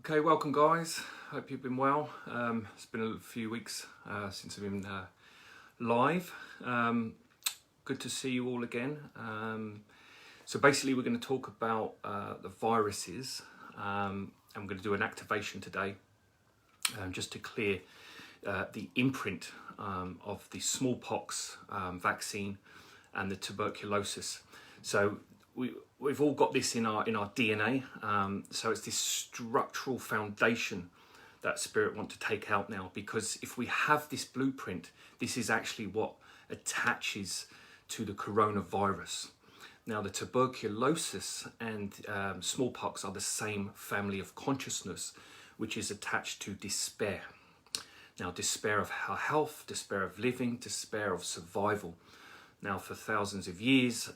Okay, welcome guys. Hope you've been well. It's been a few weeks since I've been live. Good to see you all again. So basically we're going to talk about the viruses and we're going to do an activation today just to clear the imprint of the smallpox vaccine and the tuberculosis. So we've all got this in our DNA. So it's this structural foundation that Spirit want to take out now, because if we have this blueprint, this is actually what attaches to the coronavirus. Now, the tuberculosis and smallpox are the same family of consciousness, which is attached to despair. Now, despair of health, despair of living, despair of survival. Now, for thousands of years,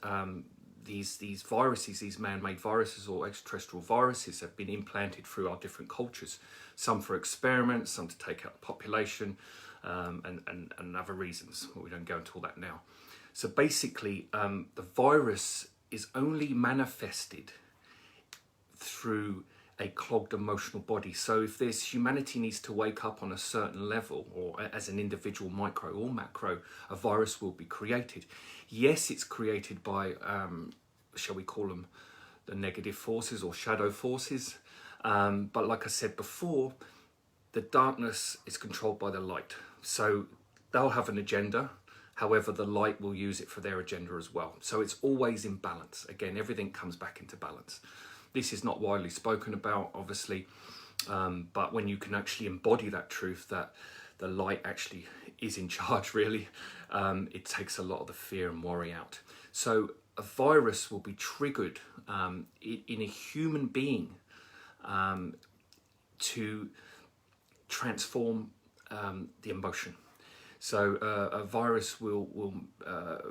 these viruses, these man-made viruses or extraterrestrial viruses, have been implanted through our different cultures. Some for experiments, some to take out the population, and other reasons. Well, we don't go into all that now. So basically, the virus is only manifested through a clogged emotional body. So if humanity needs to wake up on a certain level, or as an individual, micro or macro, a virus will be created. Yes, it's created by, shall we call them, the negative forces or shadow forces. But like I said before, the darkness is controlled by the light. So they'll have an agenda. However, the light will use it for their agenda as well. So it's always in balance. Again, everything comes back into balance. This is not widely spoken about, obviously, but when you can actually embody that truth, that the light actually is in charge, really, it takes a lot of the fear and worry out. So a virus will be triggered in a human being to transform the emotion. So a virus will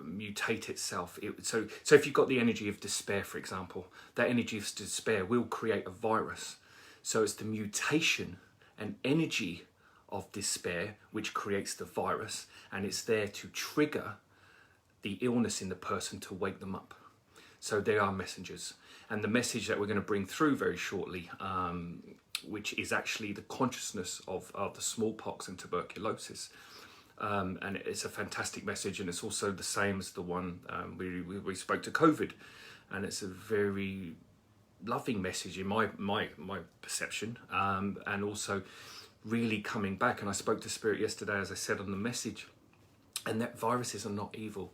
mutate itself. So if you've got the energy of despair, for example, that energy of despair will create a virus. So it's the mutation and energy of despair which creates the virus, and it's there to trigger the illness in the person to wake them up. So they are messengers. And the message that we're going to bring through very shortly, which is actually the consciousness of the smallpox and tuberculosis. And it's a fantastic message, and it's also the same as the one we spoke to COVID, and it's a very loving message in my perception, and also really coming back. And I spoke to Spirit yesterday, as I said on the message, and that viruses are not evil.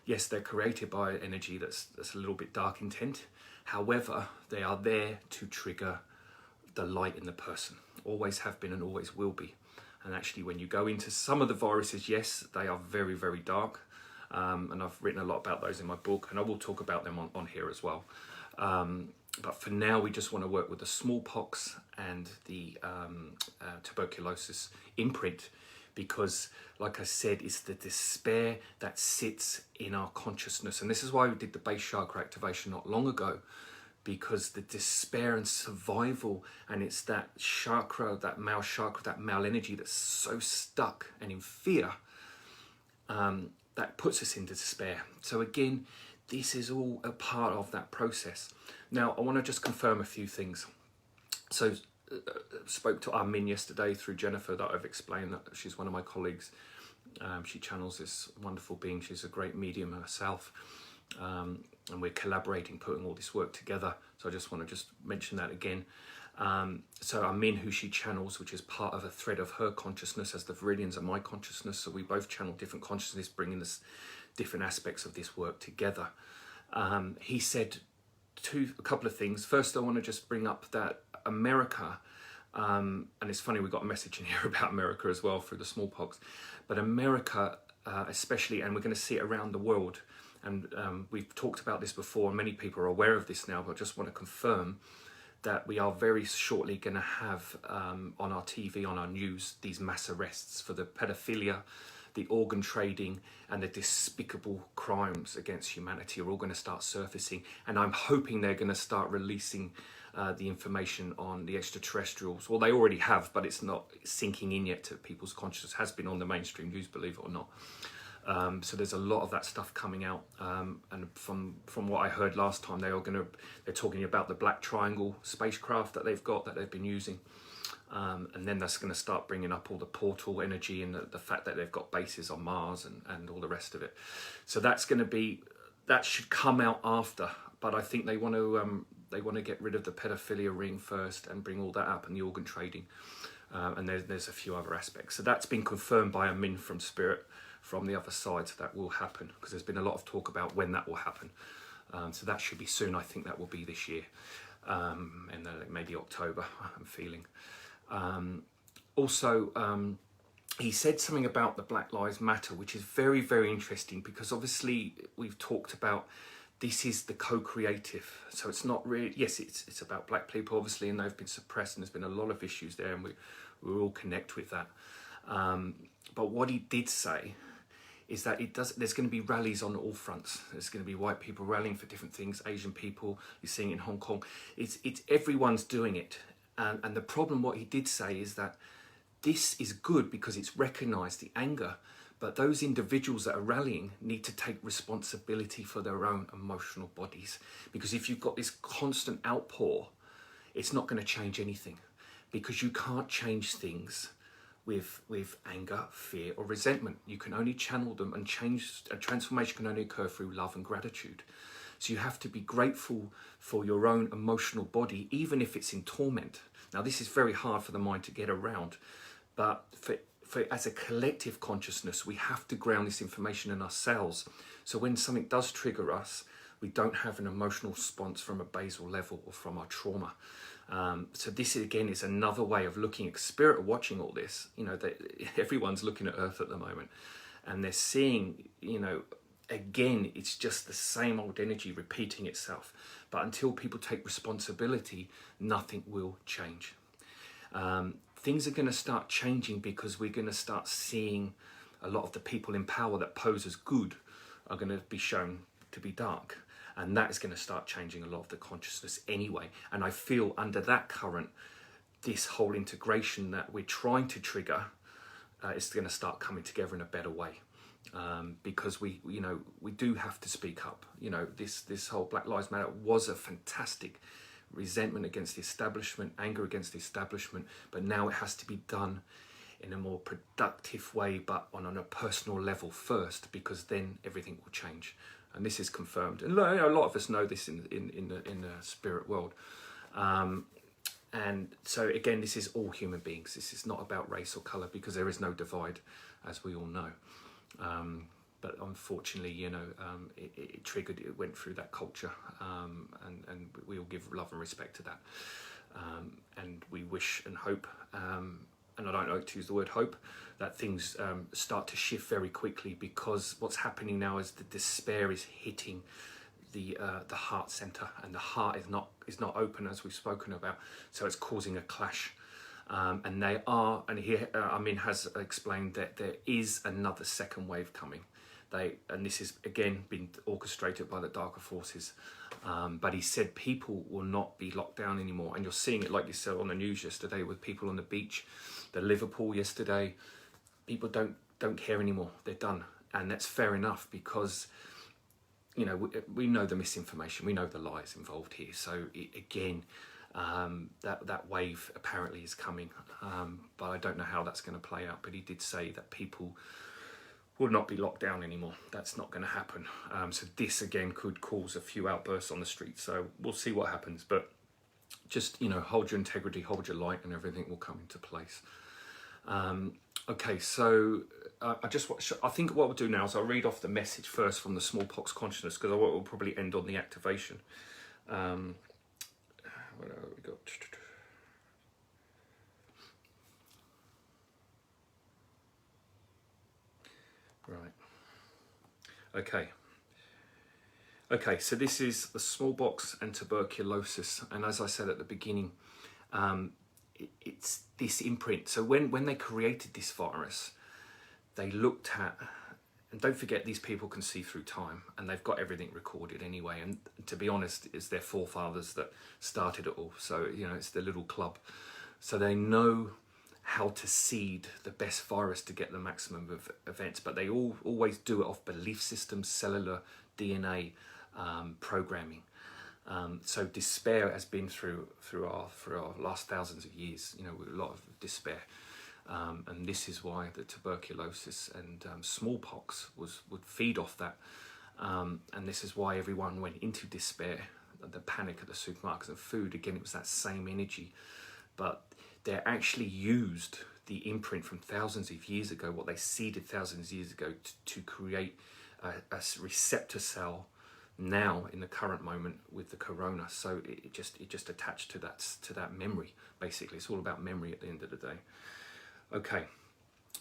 Yes, they're created by energy that's a little bit dark intent. However, they are there to trigger the light in the person. Always have been and always will be. And actually, when you go into some of the viruses, yes, they are very, very dark. And I've written a lot about those in my book, and I will talk about them on here as well. But for now, we just want to work with the smallpox and the tuberculosis imprint, because, like I said, it's the despair that sits in our consciousness. And this is why we did the base chakra activation not long ago, because the despair and survival, and it's that chakra, that male energy that's so stuck and in fear, that puts us into despair. So again, this is all a part of that process. Now, I want to just confirm a few things. So spoke to Armin yesterday through Jennifer, that I've explained, that she's one of my colleagues. She channels this wonderful being. She's a great medium herself. And we're collaborating, putting all this work together. So I just want to mention that again. So Armin, who she channels, which is part of a thread of her consciousness, as the viridians are my consciousness. So we both channel different consciousness, bringing this different aspects of this work together. He said a couple of things. First, I want to just bring up that America, and it's funny, we got a message in here about America as well through the smallpox, but America especially, and we're going to see it around the world. And we've talked about this before, and many people are aware of this now, but I just want to confirm that we are very shortly going to have on our TV, on our news, these mass arrests for the pedophilia, the organ trading, and the despicable crimes against humanity are all going to start surfacing. And I'm hoping they're going to start releasing the information on the extraterrestrials. Well, they already have, but it's not sinking in yet to people's consciousness. It has been on the mainstream news, believe it or not. So there's a lot of that stuff coming out, and from what I heard last time, they're talking about the Black Triangle spacecraft that they've been using, and then that's going to start bringing up all the portal energy and the fact that they've got bases on Mars and all the rest of it. So that should come out after, but I think they want to get rid of the pedophilia ring first and bring all that up and the organ trading, and there's a few other aspects. So that's been confirmed by a Min from Spirit from the other side, so that will happen, because there's been a lot of talk about when that will happen. So that should be soon. I think that will be this year, and maybe October, I'm feeling. Also, he said something about the Black Lives Matter, which is very, very interesting, because obviously we've talked about this is the co-creative. So it's not really, yes, it's about black people, obviously, and they've been suppressed, and there's been a lot of issues there, and we all connect with that. But what he did say is that there's going to be rallies on all fronts. There's going to be white people rallying for different things, Asian people, you're seeing it in Hong Kong. It's everyone's doing it. And the problem, what he did say, is that this is good because it's recognised the anger, but those individuals that are rallying need to take responsibility for their own emotional bodies. Because if you've got this constant outpour, it's not going to change anything, because you can't change things with anger, fear or resentment. You can only channel them, and a transformation can only occur through love and gratitude. So you have to be grateful for your own emotional body, even if it's in torment. Now, this is very hard for the mind to get around, but for as a collective consciousness, we have to ground this information in ourselves. So when something does trigger us, we don't have an emotional response from a basal level or from our trauma. So this again is another way of looking at spirit, watching all this. You know, everyone's looking at Earth at the moment, and they're seeing, you know, again, it's just the same old energy repeating itself. But until people take responsibility, nothing will change. Things are going to start changing, because we're going to start seeing a lot of the people in power that pose as good are going to be shown to be dark. And that is going to start changing a lot of the consciousness anyway. And I feel under that current, this whole integration that we're trying to trigger is going to start coming together in a better way. Because we do have to speak up. You know, this whole Black Lives Matter was a fantastic resentment against the establishment, anger against the establishment, but now it has to be done in a more productive way, but on a personal level first, because then everything will change. And this is confirmed, and a lot of us know this in the spirit world. And so again, this is all human beings. This is not about race or colour, because there is no divide, as we all know. But unfortunately, you know, it triggered, it went through that culture, and we all give love and respect to that. And we wish and hope, and I don't like to use the word hope, that things start to shift very quickly, because what's happening now is the despair is hitting the heart center, and the heart is not open, as we've spoken about, so it's causing a clash. And here Amin has explained that there is another second wave coming. And this is again been orchestrated by the darker forces. But he said people will not be locked down anymore, and you're seeing it, like you said on the news yesterday, with people on the beach, the Liverpool yesterday. People don't care anymore. They're done, and that's fair enough, because you know we know the misinformation, we know the lies involved here. So that wave apparently is coming, but I don't know how that's going to play out. But he did say that people will not be locked down anymore. That's not going to happen. So this again could cause a few outbursts on the street. So we'll see what happens. But just, you know, hold your integrity, hold your light, and everything will come into place. Okay, so I think what we'll do now is I'll read off the message first from the smallpox consciousness, because I will probably end on the activation. What have we got? Right. Okay, so this is the smallpox and tuberculosis, and as I said at the beginning, it's this imprint. So when they created this virus, they looked at, and don't forget, these people can see through time, and they've got everything recorded anyway. And to be honest, it's their forefathers that started it all. So, you know, it's the little club. So they know how to seed the best virus to get the maximum of events, but they always do it off belief systems, cellular DNA programming. So despair has been through our last thousands of years, you know, with a lot of despair. And this is why the tuberculosis and smallpox would feed off that. And this is why everyone went into despair, the panic at the supermarkets and food. Again, it was that same energy. But they actually used the imprint from thousands of years ago, what they seeded thousands of years ago, to create a receptor cell now in the current moment with the corona. So it just attached to that memory. Basically, it's all about memory at the end of the day. Okay,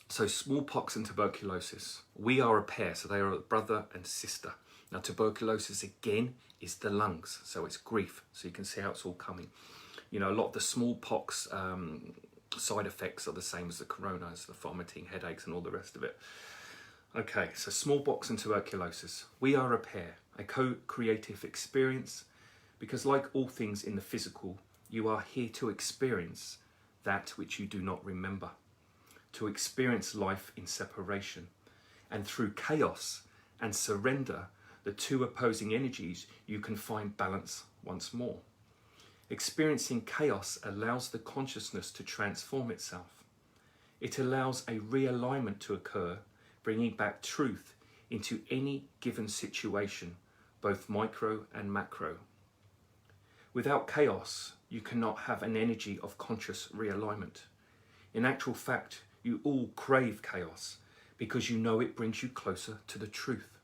so smallpox and tuberculosis, we are a pair, so they are a brother and sister. Now tuberculosis again is the lungs, so it's grief, so you can see how it's all coming. You know, a lot of the smallpox side effects are the same as the corona, as the vomiting, headaches and all the rest of it. Okay, so smallpox and tuberculosis, we are a pair, a co-creative experience, because like all things in the physical, you are here to experience that which you do not remember, to experience life in separation, and through chaos and surrender, the two opposing energies, you can find balance once more. Experiencing chaos allows the consciousness to transform itself. It allows a realignment to occur, bringing back truth into any given situation, both micro and macro. Without chaos, you cannot have an energy of conscious realignment. In actual fact, you all crave chaos because you know it brings you closer to the truth.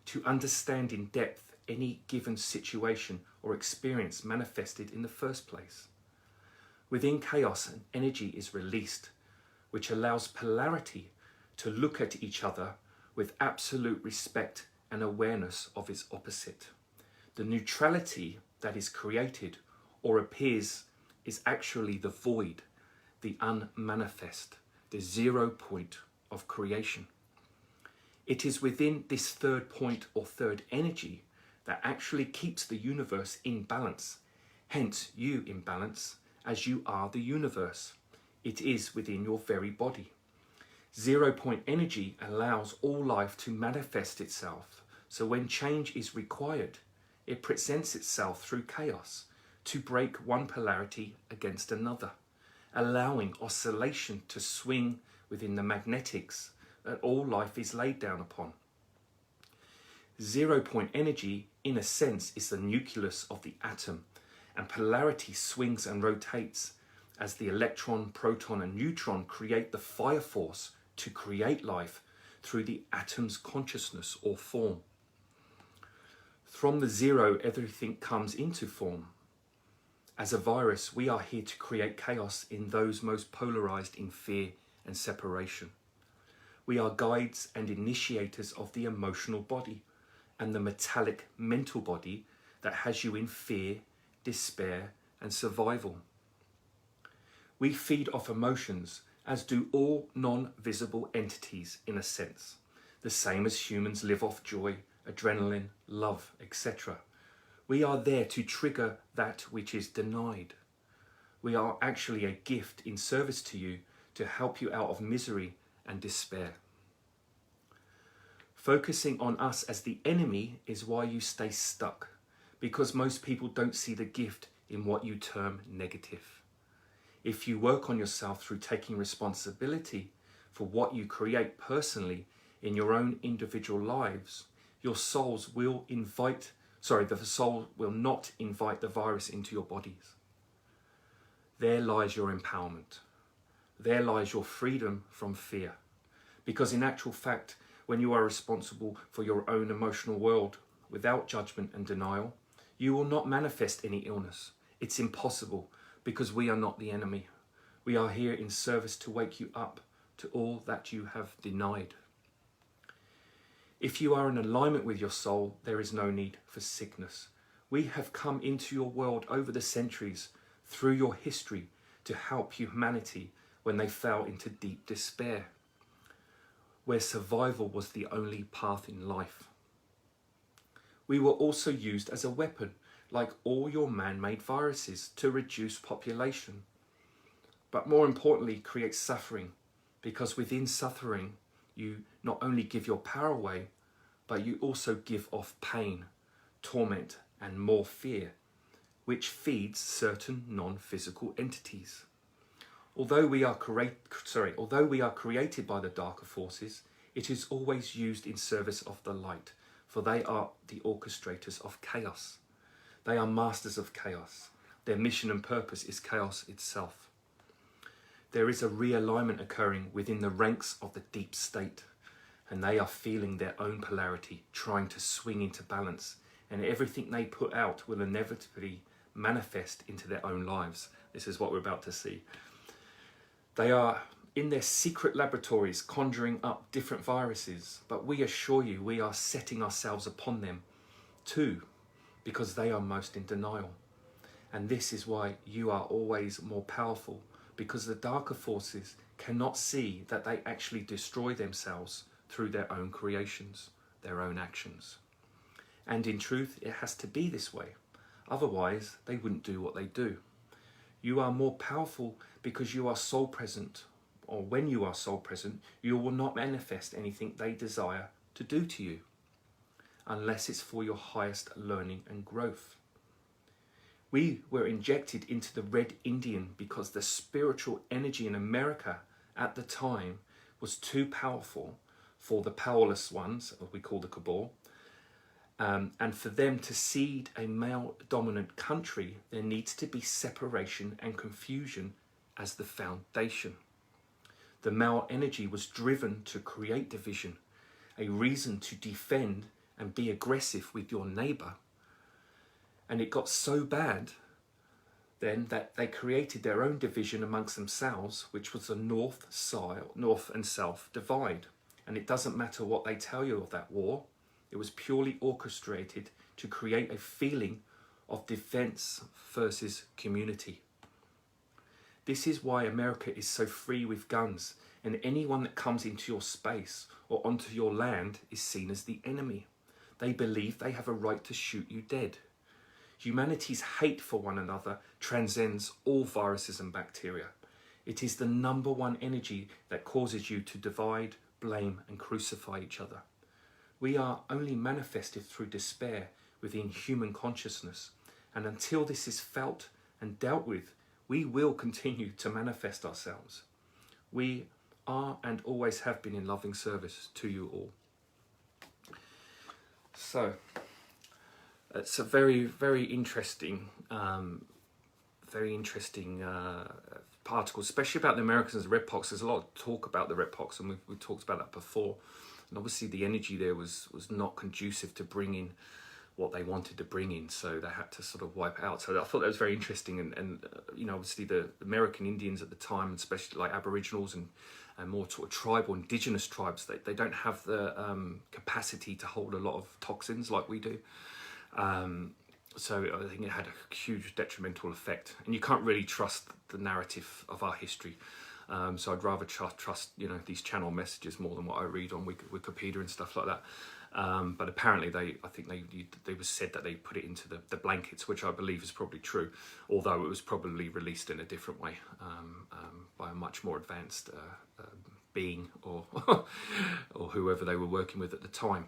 To understand in depth any given situation or experience manifested in the first place. Within chaos, an energy is released, which allows polarity to look at each other with absolute respect and awareness of its opposite. The neutrality that is created or appears is actually the void, the unmanifest, the 0 point of creation. It is within this third point or third energy that actually keeps the universe in balance, hence you in balance as you are the universe. It is within your very body. 0 point energy allows all life to manifest itself, so when change is required, it presents itself through chaos to break one polarity against another, allowing oscillation to swing within the magnetics that all life is laid down upon. 0 point energy, in a sense, is the nucleus of the atom, and polarity swings and rotates as the electron, proton and neutron create the fire force to create life through the atom's consciousness or form. From the zero, everything comes into form. As a virus, we are here to create chaos in those most polarized in fear and separation. We are guides and initiators of the emotional body and the metallic mental body that has you in fear, despair and survival. We feed off emotions, as do all non-visible entities in a sense, the same as humans live off joy, adrenaline, love, etc. We are there to trigger that which is denied. We are actually a gift in service to you to help you out of misery and despair. Focusing on us as the enemy is why you stay stuck, because most people don't see the gift in what you term negative. If you work on yourself through taking responsibility for what you create personally in your own individual lives, your souls will the soul will not invite the virus into your bodies. There lies your empowerment. There lies your freedom from fear. Because in actual fact, when you are responsible for your own emotional world without judgment and denial, you will not manifest any illness. It's impossible, because we are not the enemy. We are here in service to wake you up to all that you have denied. If you are in alignment with your soul, there is no need for sickness. We have come into your world over the centuries through your history to help humanity when they fell into deep despair, where survival was the only path in life. We were also used as a weapon, like all your man-made viruses, to reduce population. but more importantly, creates suffering, because within suffering, you not only give your power away, but you also give off pain, torment, and more fear, which feeds certain non-physical entities. Although we are created by the darker forces, it is always used in service of the light, for they are the orchestrators of chaos. They are masters of chaos. Their mission and purpose is chaos itself. There is a realignment occurring within the ranks of the deep state, and they are feeling their own polarity, trying to swing into balance, and everything they put out will inevitably manifest into their own lives. This is what we're about to see. They are in their secret laboratories conjuring up different viruses, but we assure you we are setting ourselves upon them too, because they are most in denial. And this is why you are always more powerful, because the darker forces cannot see that they actually destroy themselves through their own creations, their own actions. And in truth, it has to be this way. Otherwise, they wouldn't do what they do. You are more powerful because you are soul present, or when you are soul present, you will not manifest anything they desire to do to you, unless it's for your highest learning and growth. We were injected into the Red Indian because the spiritual energy in America at the time was too powerful for the powerless ones, we call the cabal, and for them to seed a male-dominant country, there needs to be separation and confusion as the foundation. The male energy was driven to create division, a reason to defend and be aggressive with your neighbour. And it got so bad then that they created their own division amongst themselves, which was the north and south divide. And it doesn't matter what they tell you of that war. It was purely orchestrated to create a feeling of defense versus community. This is why America is so free with guns, and anyone that comes into your space or onto your land is seen as the enemy. They believe they have a right to shoot you dead. Humanity's hate for one another transcends all viruses and bacteria. It is the number one energy that causes you to divide, blame, and crucify each other. We are only manifested through despair within human consciousness, and until this is felt and dealt with, we will continue to manifest ourselves. We are and always have been in loving service to you all. So, it's a very, very interesting particle, especially about the Americans, the red pox. There's a lot of talk about the red pox, and we've talked about that before. And obviously the energy there was not conducive to bring in what they wanted to bring in, so they had to sort of wipe out. So I thought that was very interesting, and you know, obviously the American Indians at the time, especially like Aboriginals and more sort of tribal, indigenous tribes, they don't have the capacity to hold a lot of toxins like we do. So I think it had a huge detrimental effect, and you can't really trust the narrative of our history. So I'd rather trust these channel messages more than what I read on Wikipedia and stuff like that. But apparently I think they was said that they put it into the blankets, which I believe is probably true, although it was probably released in a different way by a much more advanced being or or whoever they were working with at the time.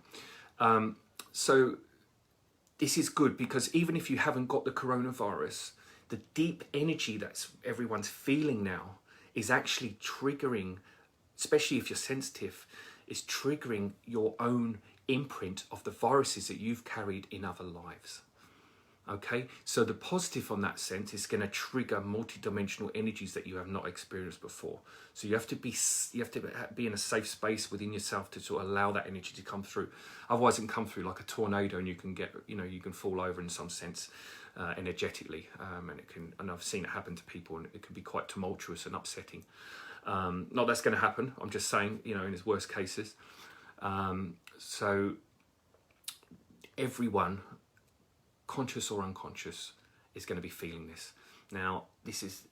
So this is good, because even if you haven't got the coronavirus, the deep energy that everyone's feeling now is actually triggering, especially if you're sensitive, is triggering your own imprint of the viruses that you've carried in other lives. Okay, so the positive on that sense is going to trigger multidimensional energies that you have not experienced before. So you have to be in a safe space within yourself to sort of allow that energy to come through. Otherwise, it can come through like a tornado, and you can get, you can fall over in some sense energetically, and I've seen it happen to people, and it can be quite tumultuous and upsetting. Not that's going to happen. I'm just saying, in its worst cases. So everyone, conscious or unconscious, is going to be feeling this. Now, this is,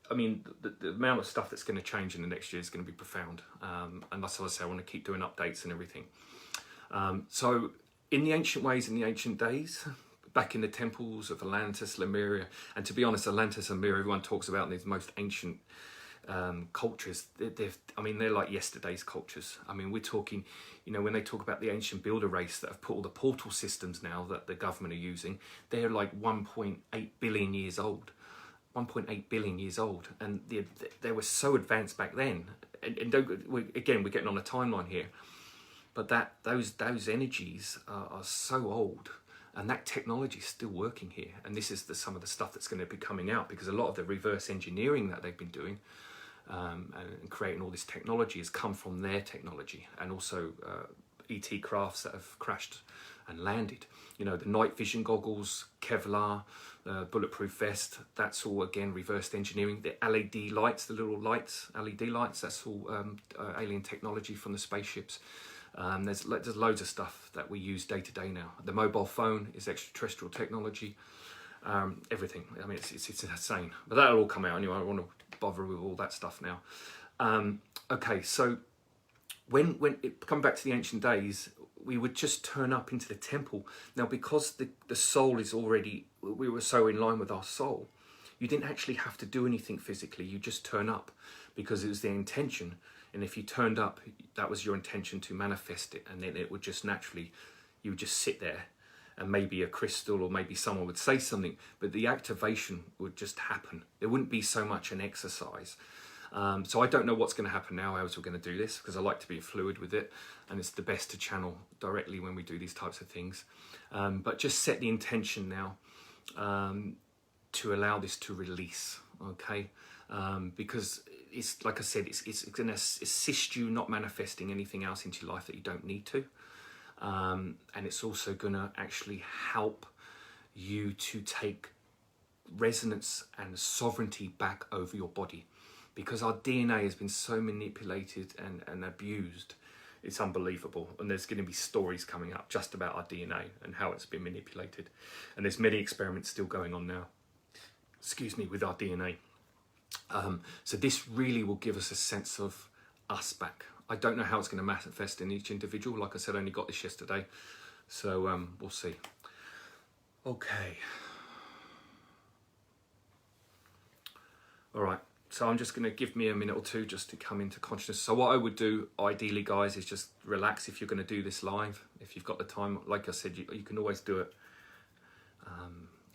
the amount of stuff that's going to change in the next year is going to be profound. And that's what I say, I want to keep doing updates and everything. So in the ancient ways, in the ancient days, back in the temples of Atlantis, Lemuria, and to be honest, Atlantis and Lemuria, everyone talks about these most ancient cultures. I mean, they're like yesterday's cultures. I mean, we're talking, you know, when they talk about the ancient builder race that have put all the portal systems now that the government are using, they're like 1.8 billion years old. 1.8 billion years old, and they were so advanced back then. And again, we're getting on a timeline here, but those energies are so old, and that technology is still working here. And this is some of the stuff that's going to be coming out, because a lot of the reverse engineering that they've been doing and creating all this technology has come from their technology, and also ET crafts that have crashed and landed. You know, the night vision goggles, Kevlar, bulletproof vest, that's all again reversed engineering. The LED lights, the little lights, LED lights, that's all alien technology from the spaceships. There's loads of stuff that we use day to day now. The mobile phone is extraterrestrial technology. Everything. I mean, it's insane. But that'll all come out anyway. I don't want to bother with all that stuff now. Okay, so when it come back to the ancient days, we would just turn up into the temple. Now, because the soul is already, we were so in line with our soul, you didn't actually have to do anything physically. You just turn up because it was the intention. And if you turned up, that was your intention to manifest it. And then it would just naturally, you would just sit there, and maybe a crystal or maybe someone would say something, but the activation would just happen. There wouldn't be so much an exercise. So I don't know what's going to happen now as we're going to do this, because I like to be fluid with it, and it's the best to channel directly when we do these types of things. But just set the intention now to allow this to release, okay? Because it's, like I said, it's going to assist you not manifesting anything else into your life that you don't need to. And it's also going to actually help you to take resonance and sovereignty back over your body. Because our DNA has been so manipulated and abused, it's unbelievable. And there's going to be stories coming up just about our DNA and how it's been manipulated. And there's many experiments still going on now, excuse me, with our DNA. So this really will give us a sense of us back. I don't know how it's going to manifest in each individual. Like I said, I only got this yesterday. So we'll see. Okay. All right. So I'm just going to give me a minute or two just to come into consciousness. So what I would do, ideally, guys, is just relax if you're going to do this live. If you've got the time, like I said, you can always do it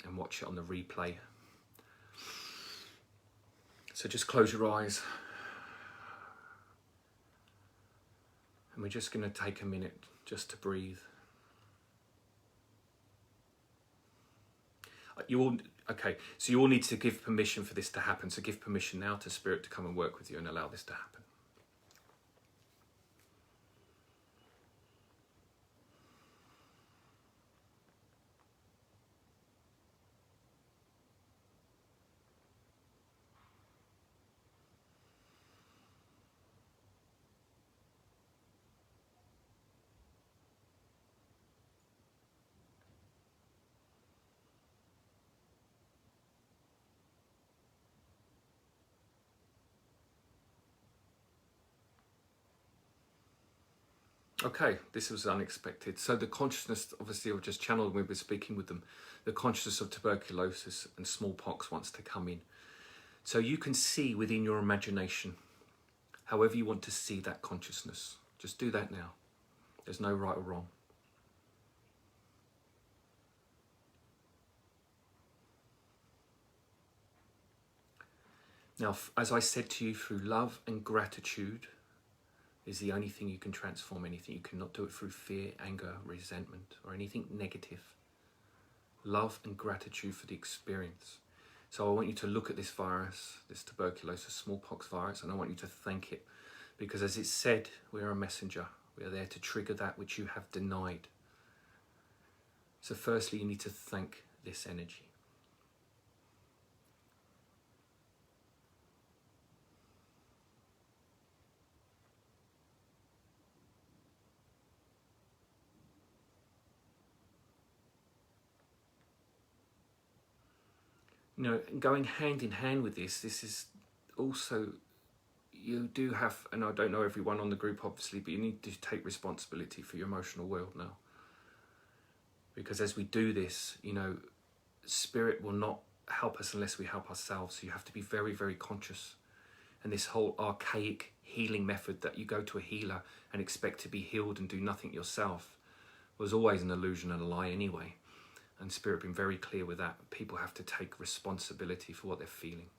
and watch it on the replay. So just close your eyes. And we're just going to take a minute just to breathe. Okay, so you all need to give permission for this to happen. So give permission now to Spirit to come and work with you and allow this to happen. Okay, this was unexpected. So the consciousness, obviously, I've just channeled when we were speaking with them. The consciousness of tuberculosis and smallpox wants to come in. So you can see within your imagination, however you want to see that consciousness. Just do that now. There's no right or wrong. Now, as I said to you, through love and gratitude is the only thing you can transform anything. You cannot do it through fear, anger, resentment, or anything negative. Love and gratitude for the experience. So I want you to look at this virus, this tuberculosis, smallpox virus, and I want you to thank it. Because as it said, we are a messenger. We are there to trigger that which you have denied. So firstly, you need to thank this energy. You know, going hand in hand with this is also, you do have, and I don't know everyone on the group obviously, but you need to take responsibility for your emotional world now. Because as we do this, you know, Spirit will not help us unless we help ourselves. So you have to be very, very conscious. And this whole archaic healing method that you go to a healer and expect to be healed and do nothing yourself was always an illusion and a lie anyway. And Spirit been very clear with that. People have to take responsibility for what they're feeling.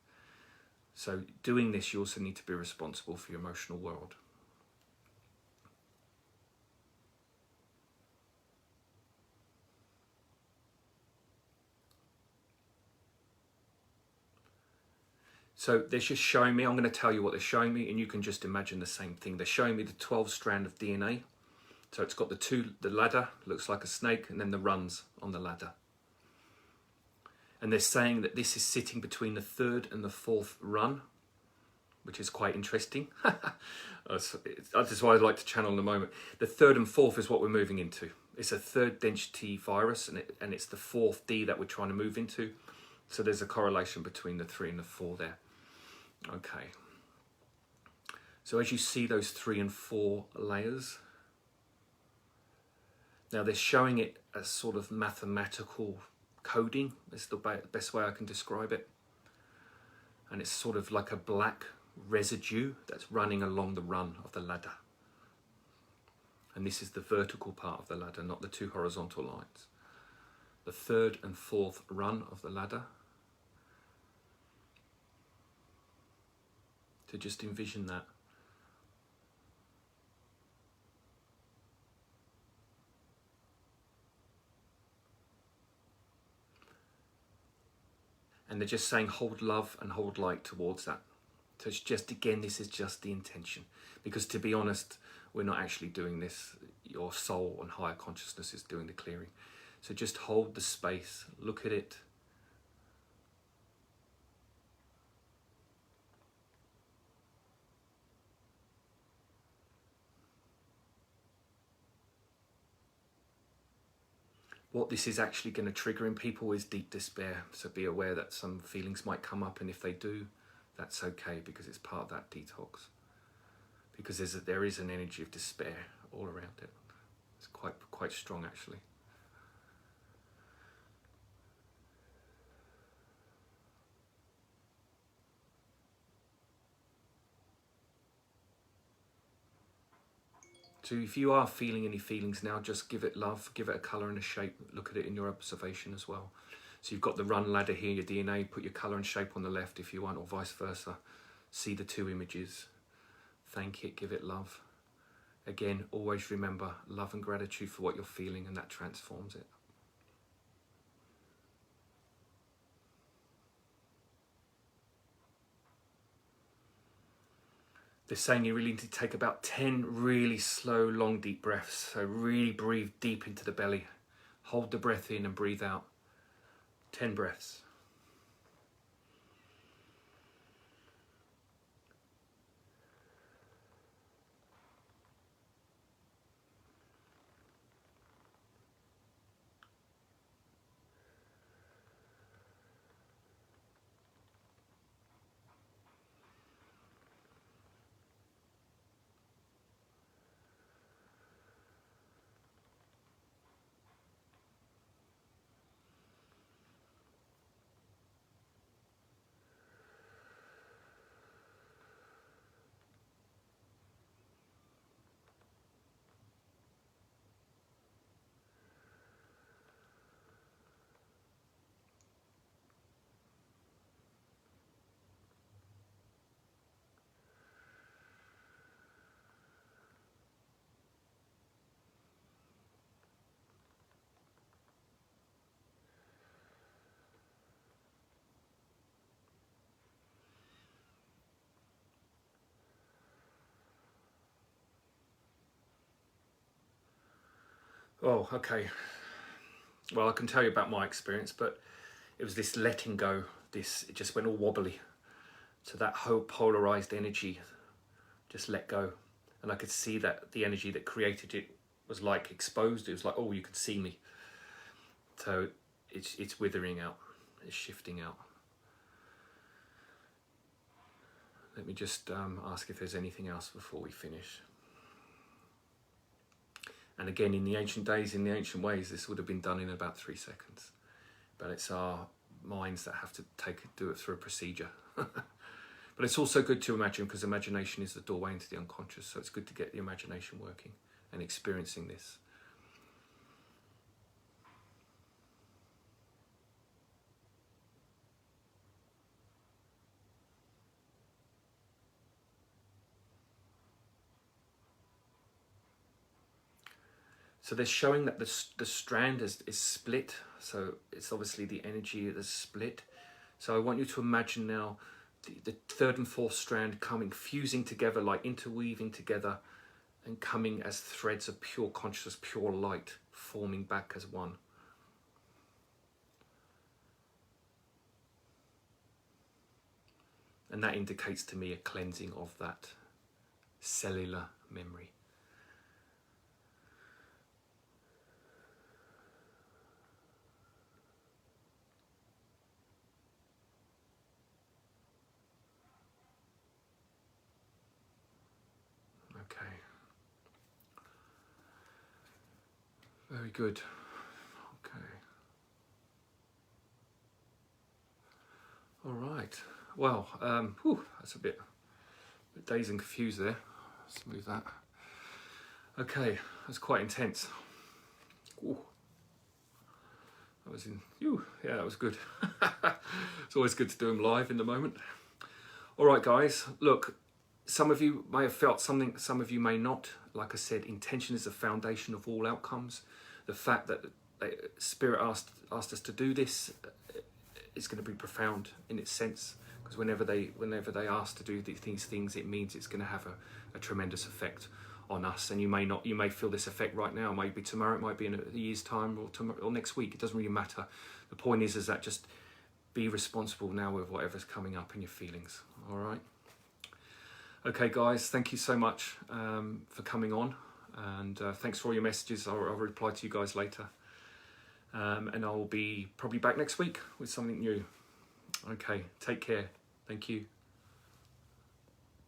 So doing this, you also need to be responsible for your emotional world. So they're just showing me, I'm going to tell you what they're showing me, and you can just imagine the same thing. They're showing me the 12 strand of DNA. So it's got the ladder, looks like a snake, and then the rungs on the ladder. And they're saying that this is sitting between the 3rd and the 4th run, which is quite interesting. That's why I'd like to channel in a moment. The 3rd and 4th is what we're moving into. It's a 3rd density virus, and it's the 4th D that we're trying to move into. So there's a correlation between the 3 and the 4 there. Okay. So as you see those 3 and 4 layers, now they're showing it as sort of mathematical coding. Is the best way I can describe it. And it's sort of like a black residue that's running along the run of the ladder. And this is the vertical part of the ladder, not the 2 horizontal lines. The 3rd and 4th run of the ladder. To just envision that. And they're just saying hold love and hold light towards that. So it's just, again, this is just the intention. Because to be honest, we're not actually doing this. Your soul and higher consciousness is doing the clearing. So just hold the space, look at it. What this is actually going to trigger in people is deep despair. So be aware that some feelings might come up, and if they do, that's okay, because it's part of that detox. Because there is an energy of despair all around it. It's quite strong, actually. So if you are feeling any feelings now, just give it love, give it a colour and a shape. Look at it in your observation as well. So you've got the run ladder here, your DNA, put your colour and shape on the left if you want, or vice versa. See the 2 images. Thank it, give it love. Again, always remember love and gratitude for what you're feeling, and that transforms it. They're saying you really need to take about 10 really slow, long, deep breaths. So really breathe deep into the belly. Hold the breath in and breathe out. 10 breaths. Oh, okay. Well, I can tell you about my experience, but it was this letting go. It just went all wobbly. So that whole polarized energy just let go. And I could see that the energy that created it was like exposed. It was like, oh, you could see me. So it's withering out. It's shifting out. Let me just ask if there's anything else before we finish. And again, in the ancient days, in the ancient ways, this would have been done in about 3 seconds. But it's our minds that have to do it through a procedure. But it's also good to imagine, because imagination is the doorway into the unconscious. So it's good to get the imagination working and experiencing this. So they're showing that the strand is split. So it's obviously the energy that's split. So I want you to imagine now the third and fourth strand coming, fusing together, like interweaving together, and coming as threads of pure consciousness, pure light, forming back as one. And that indicates to me a cleansing of that cellular memory. Okay. Very good. Okay. All right. Well, that's a bit dazed and confused there. Let's move that. Okay, that's quite intense. Ooh. That was yeah, that was good. It's always good to do them live in the moment. All right, guys, look, some of you may have felt something, some of you may not. Like I said, intention is the foundation of all outcomes. The fact that Spirit asked us to do this is going to be profound in its sense, because whenever they ask to do these things, it means it's going to have a tremendous effect on us. And you may feel this effect right now, maybe tomorrow, it might be in a year's time, or next week. It doesn't really matter. The point is that just be responsible now with whatever's coming up in your feelings. All right. Okay, guys, thank you so much for coming on, and thanks for all your messages. I'll reply to you guys later, and I'll be probably back next week with something new. Okay, take care. Thank you.